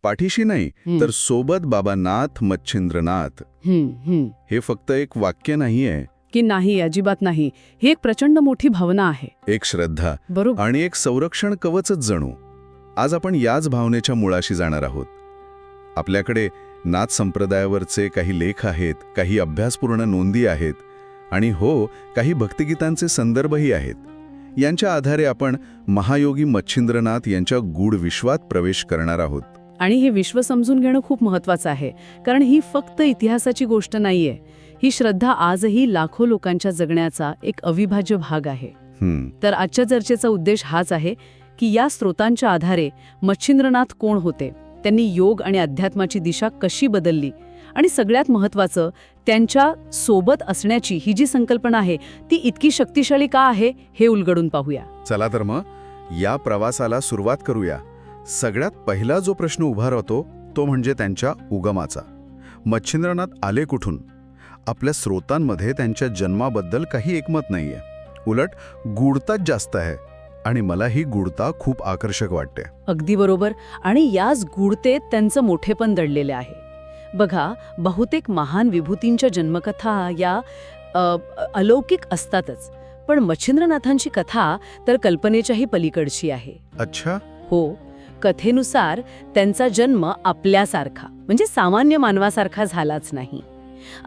पाठीशी नाही तर सोबत बाबा नाथ मच्छिंद्रनाथ. हे फक्त एक वाक्य नाहीये, की नाही, अजिबात नाही. ही एक प्रचंड मोठी भावना आहे. एक श्रद्धा बरोबर. आणि एक संरक्षण कवचच जणू. आज आपण याच भावनेच्या मुळाशी जाणार आहोत. आपल्याकडे नाथ संप्रदायावरचे काही लेख आहेत, काही अभ्यासपूर्ण नोंदी आहेत आणि हो, काही भक्तिगीतांचे संदर्भही आहेत. यांच्या आधारे आपण महायोगी मच्छिंद्रनाथ यांच्या गूढ विश्वात प्रवेश करणार आहोत. आणि हे विश्व समजून घेणं खूप महत्वाचं आहे, कारण ही फक्त इतिहासाची गोष्ट नाहीये. ही श्रद्धा आजही लाखो लोकांच्या जगण्याचा एक अविभाज्य भाग आहे. तर आजच्या चर्चेचा उद्देश हाच आहे की या स्रोतांच्या आधारे मच्छिंद्रनाथ कोण होते, त्यांनी योग आणि अध्यात्माची दिशा कशी बदलली आणि सगळ्यात महत्त्वाचं, त्यांच्या सोबत असण्याची ही जी संकल्पना आहे ती इतकी शक्तिशाली का आहे हे उलगडून पाहूया. चला तर मग या प्रवासाला सुरुवात करूया. सगळ्यात पहिला जो प्रश्न उभा राहतो तो म्हणजे त्यांच्या उगमाचा. मच्छिंद्रनाथ आले कुठून? आपल्या स्रोतांमध्ये त्यांच्या जन्माबद्दल काही एकमत नाहीये. उलट गूढताच जास्त आहे आणि मला ही गूढता खूप आकर्षक वाटते. अगदी बरोबर. आणि याच गूढतेत त्यांचं मोठेपण दडलेले आहे. बघा, बहुतेक महान विभूतींच्या जन्मकथा या अलौकिक असतातच, पण मच्छिंद्रनाथांची कथा तर कल्पनेच्याही पलीकडची आहे. अच्छा. हो, कथेनुसार त्यांचा जन्म आपल्यासारखा म्हणजे सामान्य मानवासारखा झालाच नाही.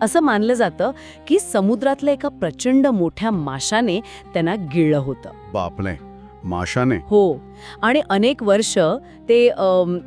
असं मानलं जातं की समुद्रातल्या एका प्रचंड मोठ्या माशाने त्यांना गिळलं होतं. बापले, माशाने? हो, आणि अनेक वर्ष ते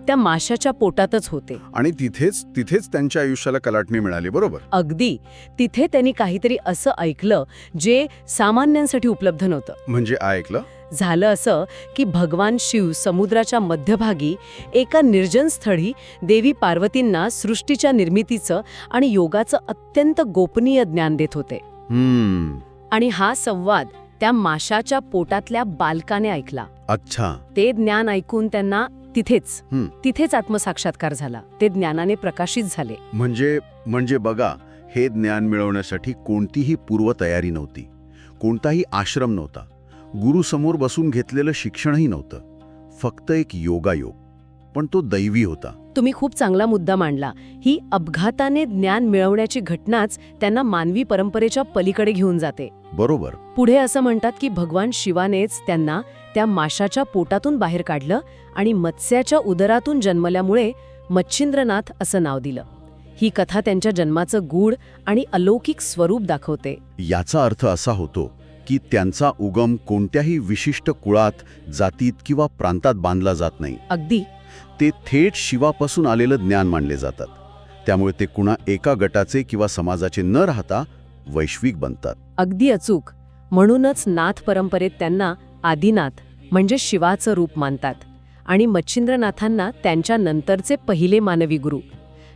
त्या माशाच्या पोटातच होते. आणि तिथेच त्यांच्या आयुष्याला कलाटणी मिळाली. बरोबर. अगदी. तिथे त्यांनी काहीतरी असं ऐकलं जे सामान्यांसाठी उपलब्ध नव्हतं. म्हणजे ऐकलं? झालं असं की भगवान शिव समुद्राच्या मध्यभागी एका निर्जन स्थळी देवी पार्वतींना सृष्टीच्या निर्मितीचं आणि योगाचं अत्यंत गोपनीय ज्ञान देत होते. आणि हा संवाद त्या माशाच्या पोटातल्या बालकाने ऐकला. अच्छा. ते ज्ञान ऐकून त्यांना तिथेच आत्मसाक्षात्कार झाला. ते ज्ञानाने प्रकाशित झाले. म्हणजे बघा, हे ज्ञान मिळवण्यासाठी कोणतीही पूर्वतयारी नव्हती, कोणताही आश्रम नव्हता, गुरुसमोर बसून घेतलेलं शिक्षणही नव्हतं. फक्त एक योगायोग, पण तो दैवी होता. तुम्ही खूप चांगला मुद्दा मांडला. ही अपघाताने ज्ञान मिळवण्याची घटनाच त्यांना मानवी परंपरेच्या पलीकडे घेऊन जाते. बरोबर. पुढे असं म्हणतात की भगवान शिवानेच त्यांना त्या माशाच्या पोटातून बाहेर काढलं आणि मत्स्याच्या उदरातून जन्मल्यामुळे मच्छिंद्रनाथ असं नाव दिलं. ही कथा त्यांच्या जन्माचं गूढ आणि अलौकिक स्वरूप दाखवते. याचा अर्थ असा होतो की त्यांचा उगम कोणत्याही विशिष्ट कुळात, जातीत किंवा प्रांतात बांधला जात नाही. अगदी. ते थेट शिवापासून आलेलं ज्ञान मानले जातात. त्यामुळे ते कुणा एका गटाचे किंवा समाजाचे न राहता वैश्विक बनतात. अगदी अचूक. म्हणूनच नाथ परंपरेत त्यांना आदिनाथ म्हणजे शिवाचं रूप मानतात आणि मच्छिंद्रनाथांना त्यांच्या नंतरचे पहिले मानवी गुरु.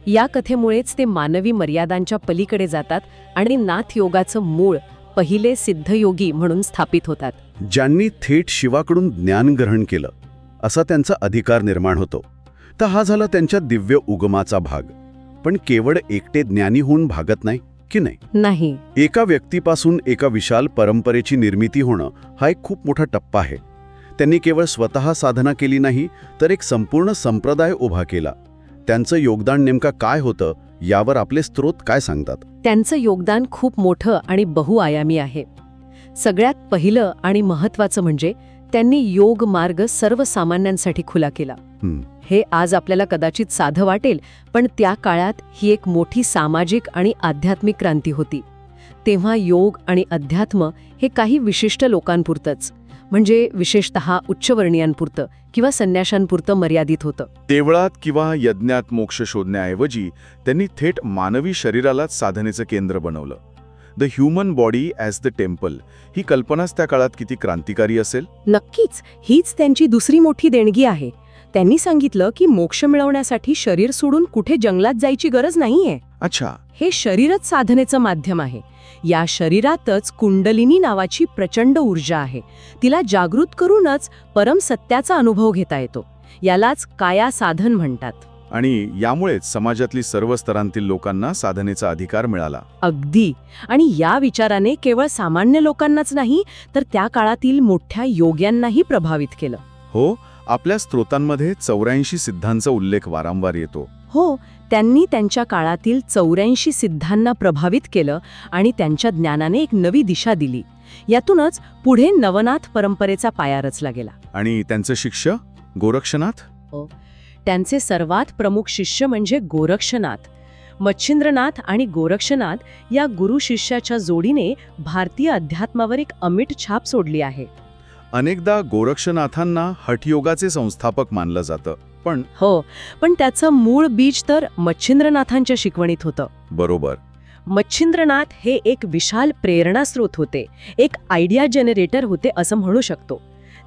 या कथेमुळेच ते मानवी मर्यादांच्या पलीकडे जातात आणि नाथ योगाचं मूळ पहिले सिद्धयोगी म्हणून स्थापित होतात. ज्यांनी थेट शिवाकडून ज्ञान ग्रहण केलं असा त्यांचा अधिकार निर्माण होतो. तर हा झाला त्यांच्या दिव्य उगमाचा भाग. पण केवळ एकटे ज्ञानी होऊन भागत नाही की नाही. एका व्यक्तीपासून एका विशाल परंपरेची निर्मिती होणं हा एक खूप मोठा टप्पा आहे. त्यांनी केवळ स्वतः साधना केली नाही, तर एक संपूर्ण संप्रदाय उभा केला. त्यांचं योगदान नेमकं काय होतं यावर आपले स्रोत काय सांगतात? त्यांचं योगदान खूप मोठं आणि बहुआयामी आहे. सगळ्यात पहिलं आणि महत्त्वाचं म्हणजे त्यांनी योग मार्ग सर्वसामान्यांसाठी खुला केला. हे आज आपल्याला कदाचित साधं वाटेल, पण त्या काळात ही एक मोठी सामाजिक आणि आध्यात्मिक क्रांती होती. तेव्हा योग आणि अध्यात्म हे काही विशिष्ट लोकांपुरतंच, म्हणजे विशेषतः उच्चवर्णीयांपुरतं किंवा संन्याशांपुरतं मर्यादित होतं. देवळात किंवा यज्ञात मोक्ष शोधण्याऐवजी त्यांनी थेट मानवी शरीरालाच साधनेचं केंद्र बनवलं. The human body as the temple ही कल्पनाच त्या काळात किती क्रांतिकारी असेल. नक्कीच. हीच त्यांची दुसरी मोठी देणगी आहे. त्यांनी सांगितलं की मोक्ष मिळवण्यासाठी शरीर सोडून कुठे जंगलात जायची गरज नाहीये. अच्छा. हे शरीरच साधनेचं माध्यम आहे. या शरीरातच कुंडलिनी नावाची प्रचंड ऊर्जा आहे. तिला जागृत करूनच परमसत्याचा अनुभव घेता येतो. यालाच काया साधन म्हणतात. आणि यामुळेच समाजातली सर्व स्तरांतील लोकांना साधनेचा अधिकार मिळाला. अगदी. आणि या विचाराने केवळ सामान्य लोकांनाच नाही, तर त्या काळातील मोठ्या योग्यांनाही प्रभावित केलं. हो. आपल्या स्त्रोतांमध्ये 84 सिद्धांचा उल्लेख वारंवार येतो. हो, त्यांनी त्यांच्या काळातील 84 सिद्धांना प्रभावित केलं आणि त्यांच्या ज्ञानाने एक नवी दिशा दिली. यातूनच पुढे नवनाथ परंपरेचा पाया रचला गेला. आणि त्यांचे शिष्य गोरक्षनाथ? त्यांचे सर्वात प्रमुख शिष्य म्हणजे गोरक्षनाथ. मच्छिंद्रनाथ आणि गोरक्षनाथ या गुरु शिष्याच्या जोडीने भारतीय अध्यात्मावर एक अमिट छाप सोडली आहे. अनेकदा गोरक्षनाथांना हठयोगाचे संस्थापक मानलं जातं, पण त्याचं मूळ बीज तर मच्छिंद्रनाथांच्या शिकवणीत होतं. बरोबर. मच्छिंद्रनाथ हे एक विशाल प्रेरणास्रोत होते, एक आयडिया जनरेटर होते असं म्हणू शकतो.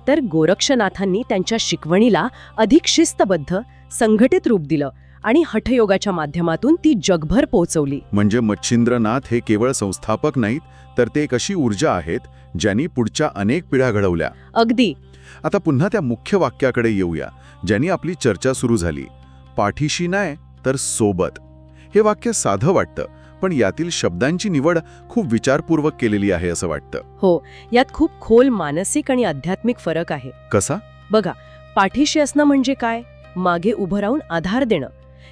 तर गोरक्षनाथांनी त्यांच्या शिकवणीला अधिक शिस्तबद्ध, संघटित रूप दिलं आणि हठयोगाच्या माध्यमातून ती जगभर पोहोचवली. म्हणजे मच्छिंद्रनाथ हे केवळ संस्थापक नाहीत, तर ते एक अशी ऊर्जा आहेत ज्यांनी पुढच्या अनेक पिढ्या घडवल्या. अगदी. आता पुन्हा त्या मुख्य वाक्याकडे येऊया, ज्यांनी आपली चर्चा सुरू झाली. पाठीशी नाही तर सोबत. हे वाक्य साधं वाटतं, पण यातील शब्दांची निवड खूप विचारपूर्वक केलेली आहे असं वाटतं. हो, यात खूप खोल मानसिक आणि आध्यात्मिक फरक आहे. कसा? बघा, पाठीशी असणं म्हणजे काय? मागे उभं राहून आधार देणं.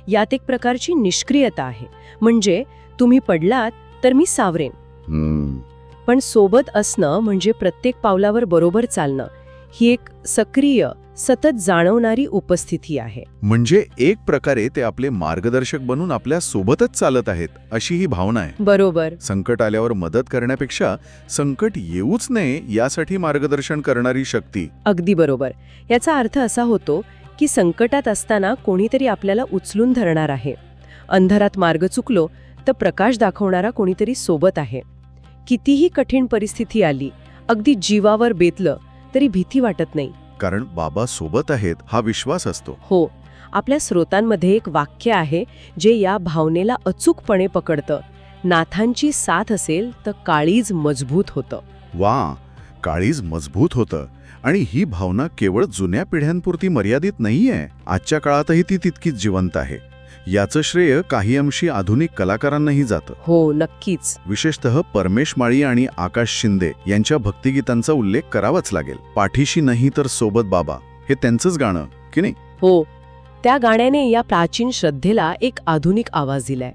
यात एक प्रकारची निष्क्रियता आहे. म्हणजे तुम्ही पडलात तर मी सावरेन. पण सोबत असणं म्हणजे प्रत्येक पावलावर बरोबर चालणं. ही एक सक्रिय, सतत जाणवणारी उपस्थिती आहे. म्हणजे एक प्रकारे ते आपले मार्गदर्शक बनून आपल्या सोबतच चालत आहेत अशी ही भावना आहे. बरोबर. संकट आल्यावर मदत करण्यापेक्षा संकट येऊच नये यासाठी मार्गदर्शन करणारी शक्ती. अगदी बरोबर. याचा अर्थ असा होतो की संकटात असताना कोणीतरी आपल्याला उचलून धरणार आहे. अंधारात मार्ग चुकलो तर प्रकाश दाखवणारा कोणीतरी सोबत आहे. कितीही कठीण परिस्थिती आली, अगदी जीवावर बेतलं तरी भीती वाटत नाही. कारण बाबा सोबत आहेत हा विश्वास असतो. हो, आपल्या स्रोतांमध्ये एक वाक्य आहे जे या भावनेला अचूकपणे पकडतं. नाथांची साथ असेल तर काळीज मजबूत होतं. वा, काळीज मजबूत होतं. आणि ही भावना केवळ जुन्या पिढ्यांपुरती मर्यादित नाहीये. आजच्या काळातही ती तितकीच जिवंत आहे. याचं श्रेय काही अंशी आधुनिक कलाकारांनाही जातं. हो, नक्कीच. विशेषतः परमेश माळी आणि आकाश शिंदे यांच्या भक्तिगीतांचा उल्लेख करावाच लागेल. पाठीशी नाही तर सोबत बाबा, हे त्यांचंच गाणं की नाही? हो, त्या गाण्याने या प्राचीन श्रद्धेला एक आधुनिक आवाज दिलाय.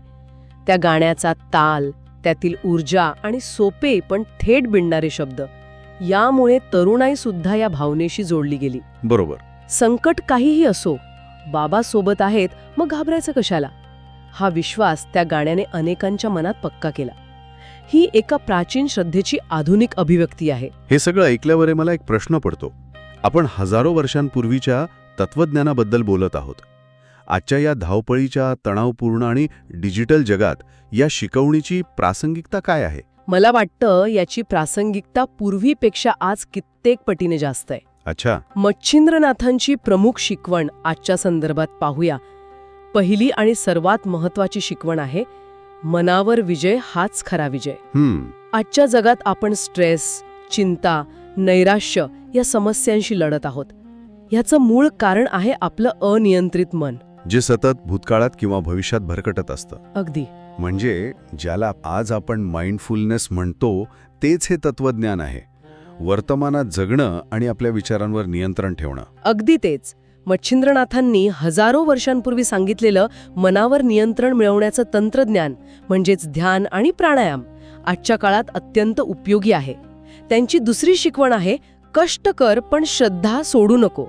त्या गाण्याचा ताल, त्यातील ऊर्जा आणि सोपे पण थेट भिडणारे शब्द यामुळे तरुणाई सुद्धा या भावनेशी जोडली गेली. बरोबर. संकट काहीही असो, बाबा सोबत आहेत, मग घाबरायचं कशाला? हा विश्वास त्या गाण्याने अनेकांच्या मनात पक्का केला. ही एका प्राचीन श्रद्धेची आधुनिक अभिव्यक्ती आहे. हे सगळं ऐकल्यावर मला एक प्रश्न पडतो. आपण हजारो वर्षांपूर्वीच्या तत्वज्ञानाबद्दल बोलत आहोत. आजच्या या धावपळीच्या, तणावपूर्ण आणि डिजिटल जगात या शिकवणीची प्रासंगिकता काय आहे? मला वाटतं याची प्रासंगिकता पूर्वीपेक्षा आज कित्येक पटीने जास्त आहे. अच्छा. मच्छिंद्रनाथांची प्रमुख शिकवण आजच्या संदर्भात पाहूया. पहिली आणि सर्वात महत्वाची शिकवण आहे, मनावर विजय हाच खरा विजय. आजच्या जगात आपण स्ट्रेस, चिंता, नैराश्य या समस्यांशी लढत आहोत. ह्याचं मूळ कारण आहे आपलं अनियंत्रित मन, जे सतत भूतकाळात किंवा भविष्यात भरकटत असतं. अगदी. म्हणजे ज्याला आज आपण माइंडफुलनेस म्हणतो, तेच हे तत्वज्ञान आहे. वर्तमानात जगणं आणि आपल्या विचारांवर नियंत्रण ठेवणं. अगदी तेच. मच्छिंद्रनाथांनी हजारो वर्षांपूर्वी सांगितलेलं मनावर नियंत्रण मिळवण्याचं तंत्रज्ञान म्हणजेच ध्यान आणि प्राणायाम आजच्या काळात अत्यंत उपयोगी आहे. त्यांची दुसरी शिकवण आहे, कष्ट कर पण श्रद्धा सोडू नको.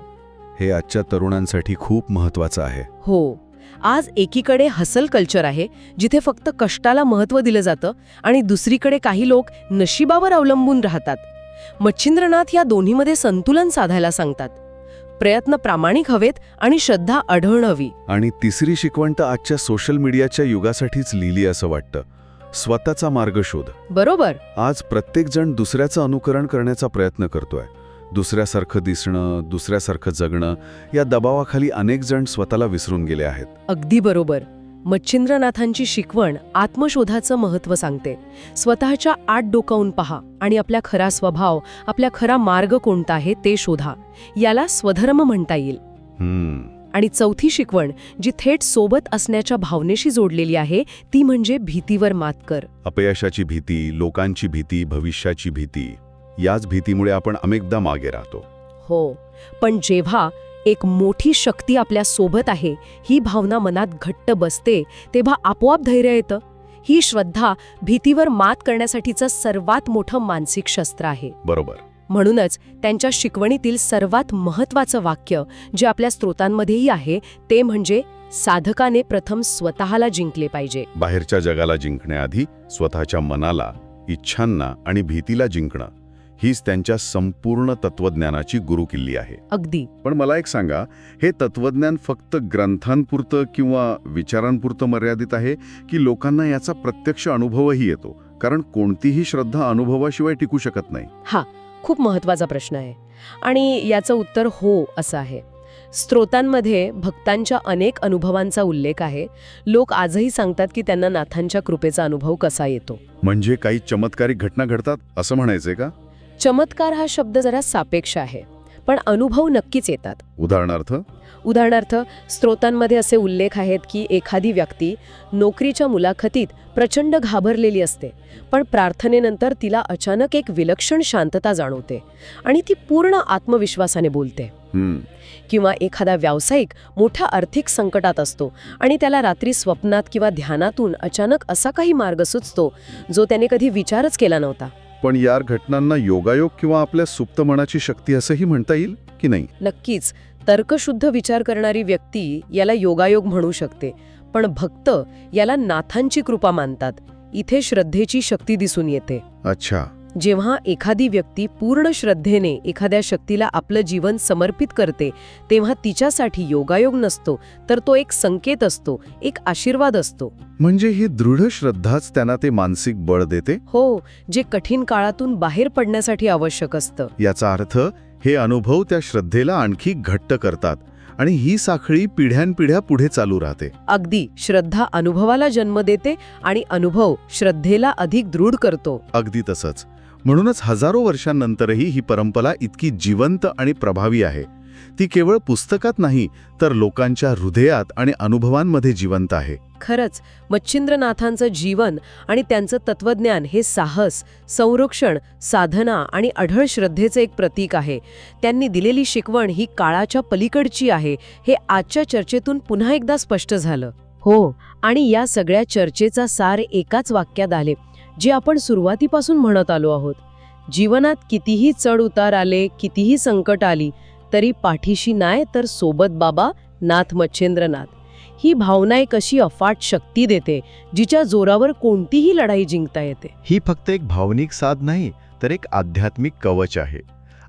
हे आजच्या तरुणांसाठी खूप महत्वाचं आहे. हो, आज एकीकडे हसल कल्चर आहे, जिथे फक्त कष्टाला महत्त्व दिलं जातं, आणि दुसरीकडे काही लोक नशिबावर अवलंबून राहतात. मच्छिंद्रनाथ या दोन्हीमध्ये संतुलन साधायला सांगतात. प्रयत्न प्रामाणिक हवेत आणि श्रद्धा आढळून हवी. आणि तिसरी शिकवण तर आजच्या सोशल मीडियाच्या युगासाठीच लिहिली असं वाटतं. स्वतःचा मार्ग शोध. बरोबर. आज प्रत्येक जण दुसऱ्याचं अनुकरण करण्याचा प्रयत्न करतोय. दुसऱ्यासारखं दिसणं, दुसऱ्यासारखं जगणं, या दबावाखाली अनेक जण स्वतःला विसरून गेले आहेत. अगदी बरोबर. मच्छिंद्रनाथांची शिकवण आत्मशोधाचं महत्त्व सांगते. स्वतःच्या आत डोकावून पहा आणि आपला खरा स्वभाव, आपला खरा मार्ग कोणता आहे ते शोधा. याला स्वधर्म म्हणता येईल. आणि चौथी शिकवण, जी थेट सोबत असण्याच्या भावनेशी जोडलेली आहे, ती म्हणजे भीतीवर मात कर. अपयशाची भीती, लोकांची भीती, भविष्याची भीती, याच भीतीमुळे आपण अनेकदा मागे राहतो. हो, पण जेव्हा एक मोठी शक्ती आपल्या सोबत आहे ही भावना मनात घट्ट बसते तेव्हा आपोआप धैर्य येतं. ही श्रद्धा भीतीवर मात करण्यासाठीचं सर्वात मोठं मानसिक शस्त्र आहे. बरोबर. म्हणूनच त्यांच्या शिकवणीतील सर्वात महत्त्वाचं वाक्य जे आपल्या स्त्रोतांमध्येही आहे ते म्हणजे साधकाने प्रथम स्वतःला जिंकले पाहिजे. बाहेरच्या जगाला जिंकण्याआधी स्वतःच्या मनाला, इच्छांना आणि भीतीला जिंकणं हीच त्यांच्या संपूर्ण तत्वज्ञानाची गुरुकिल्ली आहे. अगदी. पण मला एक सांगा, हे तत्वज्ञान फक्त ग्रंथांपुरतं किंवा विचारांपुरतं मर्यादित आहे की लोकांना याचा प्रत्यक्ष अनुभवही येतो? कारण कोणतीही श्रद्धा अनुभवाशिवाय टिकू शकत नाही. हा खूप महत्त्वाचा प्रश्न आहे आणि याचं उत्तर हो असं आहे. स्त्रोतांमध्ये भक्तांच्या अनेक अनुभवांचा उल्लेख आहे. लोक आजही सांगतात की त्यांना नाथांच्या कृपेचा अनुभव कसा येतो. म्हणजे काही चमत्कारिक घटना घडतात असं म्हणायचंय का? चमत्कार हा शब्द जरा सापेक्ष आहे, पण अनुभव नक्कीच येतात. उदाहरणार्थ स्त्रोतांमध्ये असे उल्लेख आहेत की एखादी व्यक्ती नोकरीच्या मुलाखतीत प्रचंड घाबरलेली असते, पण प्रार्थनेनंतर तिला अचानक एक विलक्षण शांतता जाणवते आणि ती पूर्ण आत्मविश्वासाने बोलते. किंवा एखादा व्यावसायिक मोठ्या आर्थिक संकटात असतो आणि त्याला रात्री स्वप्नात किंवा ध्यानातून अचानक असा काही मार्ग सुचतो जो त्याने कधी विचारच केला नव्हता. पण या घटनांना योगायोग किंवा आपल्या सुप्त मनाची शक्ती असंही म्हणता येईल की नाही? नक्कीच. तर्कशुद्ध विचार करणारी व्यक्ती याला योगायोग म्हणू शकते, पण भक्त याला नाथांची कृपा मानतात. इथे श्रद्धेची शक्ती दिसून येते. अच्छा. जेव्हा एखादी व्यक्ती पूर्ण श्रद्धेने एखाद्या शक्तीला आपलं जीवन समर्पित करते तेव्हा तिच्यासाठी योगायोग नसतो, तर तो एक संकेत असतो, एक आशीर्वाद असतो. म्हणजे ही दृढ श्रद्धाच त्यांना ते मानसिक बळ देते? हो, जे कठीण काळातून बाहेर पडण्यासाठी आवश्यक असतं. याचा अर्थ हे अनुभव त्या श्रद्धेला आणखी घट्ट करतात आणि ही साखळी पिढ्यानपिढ्या पुढे चालू राहते. अगदी. श्रद्धा अनुभवाला जन्म देते आणि अनुभव श्रद्धेला अधिक दृढ करतो. अगदी तसंच. म्हणूनच हजारो वर्षांनंतरही ही परंपरा इतकी जिवंत आणि प्रभावी आहे. ती केवळ पुस्तकात नाही, तर लोकांच्या हृदयात आणि अनुभवांमध्ये जिवंत आहे. खरंच, मच्छिंद्रनाथांचं जीवन आणि त्यांचं तत्वज्ञान हे साहस, संरक्षण, साधना आणि अढळ श्रद्धेचं एक प्रतीक आहे. त्यांनी दिलेली शिकवण ही काळाच्या पलीकडची आहे, हे आजच्या चर्चेतून पुन्हा एकदा स्पष्ट झालं. हो, आणि या सगळ्या चर्चेचा सार एकाच वाक्यात आले, जे आपण सुरुवातीपासून म्हणत आलो आहोत. जीवनात कितीही चढ उतार आले, कितीही संकट आली, तरी पाठीशी नाय तर सोबत बाबा नाथ मच्छिंद्रनाथ. ही भावना एक अशी अफाट शक्ती देते जिच्या जोरावर कोणतीही लढाई जिंकता येते. ही फक्त एक भावनिक साध नाही, तर एक आध्यात्मिक कवच आहे.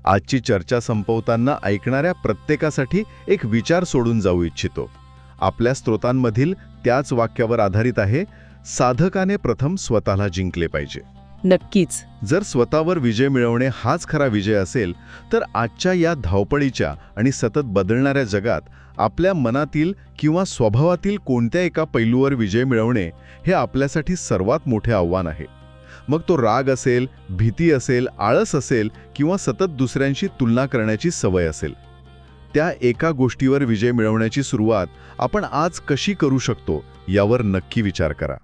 आजची चर्चा संपवताना ऐकणाऱ्या प्रत्येकासाठी एक विचार सोडून जाऊ इच्छितो. आपल्या स्त्रोतांमधील त्याच वाक्यावर आधारित आहे, साधकाने प्रथम स्वतःला जिंकले पाहिजे. नक्कीच. जर स्वतःवर विजय मिळवणे हाच खरा विजय असेल, तर आजच्या या धावपळीच्या आणि सतत बदलणाऱ्या जगात आपल्या मनातील किंवा स्वभावातील कोणत्या एका पैलूवर विजय मिळवणे हे आपल्यासाठी सर्वात मोठे आव्हान आहे. मग तो राग असेल, भीती असेल, आळस असेल किंवा सतत दुसऱ्यांशी तुलना करण्याची सवय असेल. त्या एका गोष्टीवर विजय मिळवण्याची सुरुवात आपण आज कशी करू शकतो यावर नक्की विचार करा.